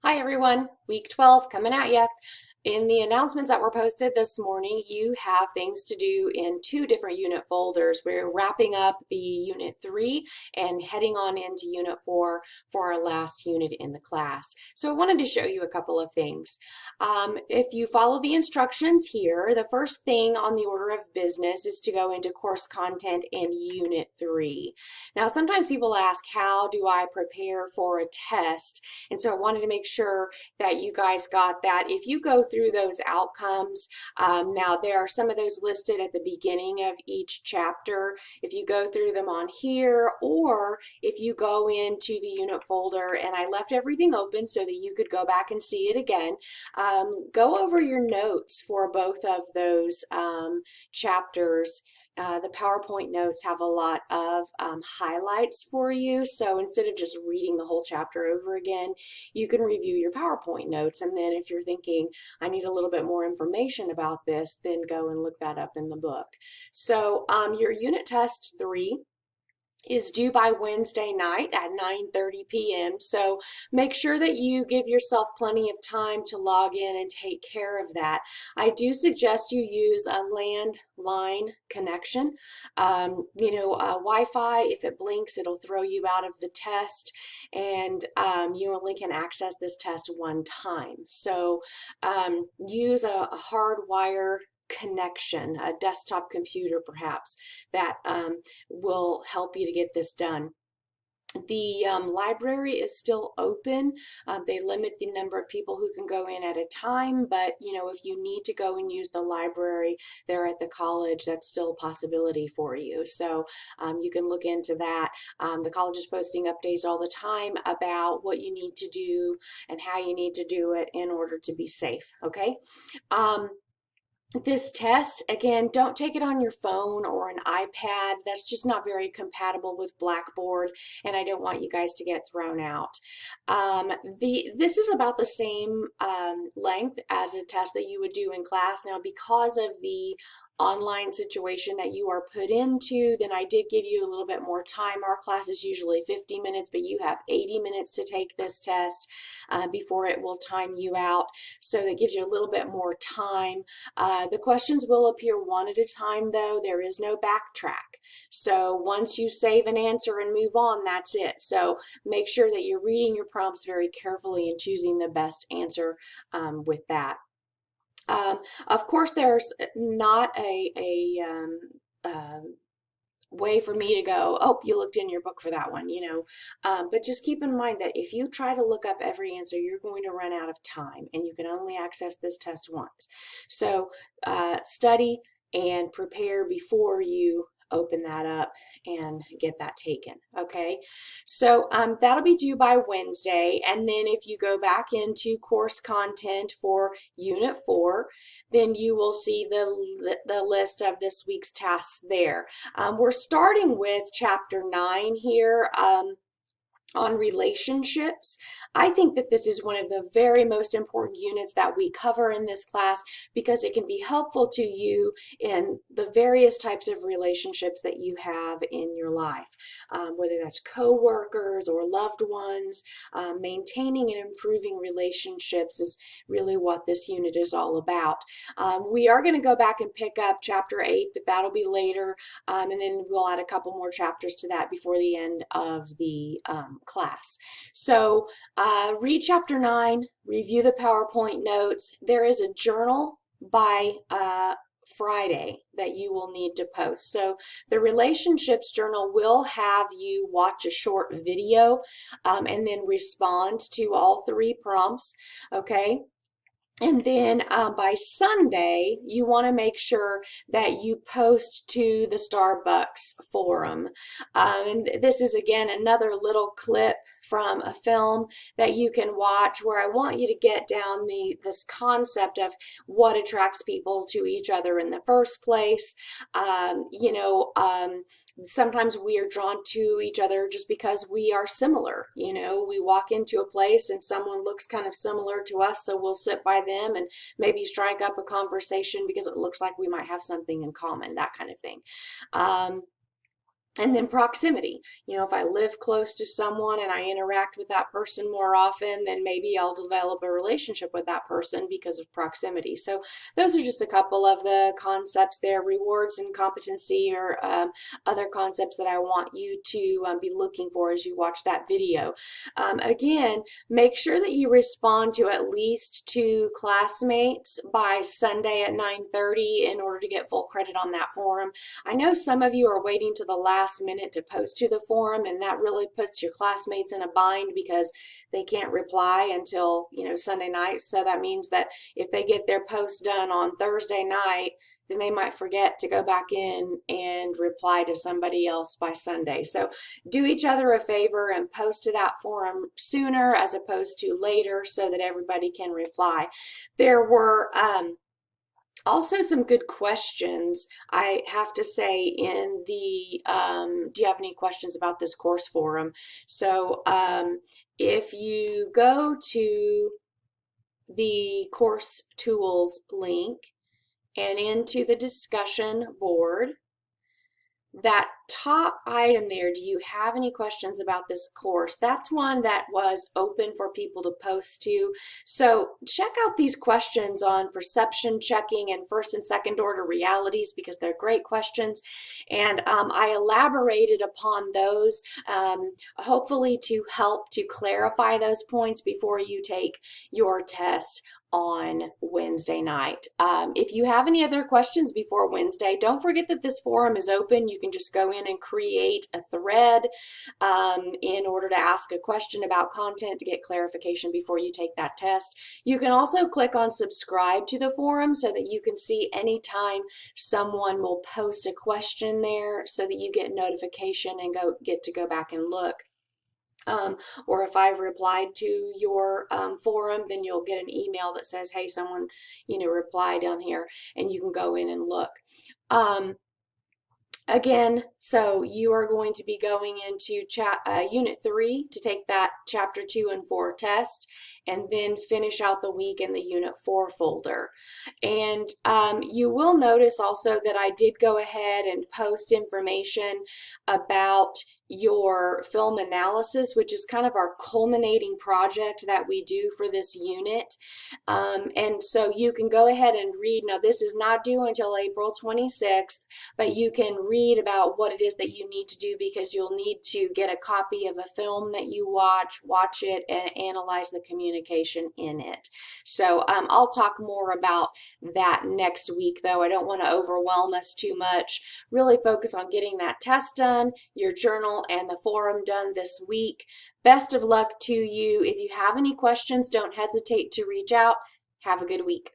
Hi everyone, week 12 coming at you. In the announcements that were posted this morning, you have things to do in two different unit folders. We're wrapping up the unit 3 and heading on into unit 4 for our last unit in the class. So I wanted to show you a couple of things. If you follow the instructions here, the first thing on the order of business is to go into course content in unit 3. Now sometimes people ask, how do I prepare for a test? And so I wanted to make sure that you guys got that. If you go through those outcomes, now there are some of those listed at the beginning of each chapter. If you go through them on here, or if you go into the unit folder, and I left everything open so that you could go back and see it again, go over your notes for both of those chapters. The PowerPoint notes have a lot of highlights for you, so instead of just reading the whole chapter over again, you can review your PowerPoint notes, and then if you're thinking, I need a little bit more information about this, then go and look that up in the book. So your unit test 3 is due by Wednesday night at 9:30 p.m. So make sure that you give yourself plenty of time to log in and take care of that. I do suggest you use a landline connection. Wi-Fi, if it blinks, it'll throw you out of the test, and you only can access this test one time. So use a hardwire connection, a desktop computer perhaps, that will help you to get this done. The library is still open. They limit the number of people who can go in at a time, but if you need to go and use the library there at the college, that's still a possibility for you. So you can look into that. The college is posting updates all the time about what you need to do and how you need to do it in order to be safe, okay? This test, again, don't take it on your phone or an iPad. That's just not very compatible with Blackboard, and I don't want you guys to get thrown out. This is about the same length as a test that you would do in class. Now, because of the online situation that you are put into, then I did give you a little bit more time. Our class is usually 50 minutes, but you have 80 minutes to take this test before it will time you out. So that gives you a little bit more time. The questions will appear one at a time, though. There is no backtrack. So once you save an answer and move on, that's it. So make sure that you're reading your prompts very carefully and choosing the best answer with that. Of course, there's not a way for me to go, oh, you looked in your book for that one, but just keep in mind that if you try to look up every answer, you're going to run out of time, and you can only access this test once. So study and prepare before you open that up and get that taken, okay? So that'll be due by Wednesday, and then if you go back into course content for Unit 4, then you will see the list of this week's tasks there. We're starting with Chapter 9 here. On relationships. I think that this is one of the very most important units that we cover in this class because it can be helpful to you in the various types of relationships that you have in your life, whether that's co-workers or loved ones. Maintaining and improving relationships is really what this unit is all about. We are going to go back and pick up Chapter 8, but that'll be later, and then we'll add a couple more chapters to that before the end of the class. So read Chapter 9, review the PowerPoint notes. There is a journal by Friday that you will need to post. So the relationships journal will have you watch a short video and then respond to all 3 prompts, okay? And then by Sunday, you want to make sure that you post to the Starbucks forum. And this is, again, another little clip from a film that you can watch where I want you to get down this concept of what attracts people to each other in the first place. Sometimes we are drawn to each other just because we are similar. We walk into a place and someone looks kind of similar to us, so we'll sit by them and maybe strike up a conversation because it looks like we might have something in common, that kind of thing. And then proximity. If I live close to someone and I interact with that person more often, then maybe I'll develop a relationship with that person because of proximity. So those are just a couple of the concepts there. Rewards and competency are other concepts that I want you to be looking for as you watch that video. Again, make sure that you respond to at least 2 classmates by Sunday at 9:30 in order to get full credit on that forum. I know some of you are waiting to the last minute to post to the forum, and that really puts your classmates in a bind because they can't reply until Sunday night. So that means that if they get their post done on Thursday night, then they might forget to go back in and reply to somebody else by Sunday. So do each other a favor and post to that forum sooner as opposed to later so that everybody can reply. There were also some good questions, I have to say, in the do you have any questions about this course forum? So if you go to the course tools link and into the discussion board, that top item there, do you have any questions about this course? That's one that was open for people to post to. So check out these questions on perception checking and first and second order realities because they're great questions. And I elaborated upon those, hopefully to help to clarify those points before you take your test on Wednesday night. If you have any other questions before Wednesday, don't forget that this forum is open. You can just go in and create a thread in order to ask a question about content to get clarification before you take that test. You can also click on subscribe to the forum so that you can see anytime someone will post a question there so that you get notification and get to go back and look. Or if I've replied to your forum, then you'll get an email that says, hey, someone, replied on here, and you can go in and look. Again, so you are going to be going into Unit 3 to take that Chapter 2 and 4 test, and then finish out the week in the Unit 4 folder. And you will notice also that I did go ahead and post information about your film analysis, which is kind of our culminating project that we do for this unit. And so you can go ahead and read. Now, this is not due until April 26th, but you can read about what it is that you need to do because you'll need to get a copy of a film that you watch it, and analyze the communication in it. So I'll talk more about that next week, though. I don't want to overwhelm us too much. Really focus on getting that test done, your journal, and the forum done this week. Best of luck to you. If you have any questions, don't hesitate to reach out. Have a good week.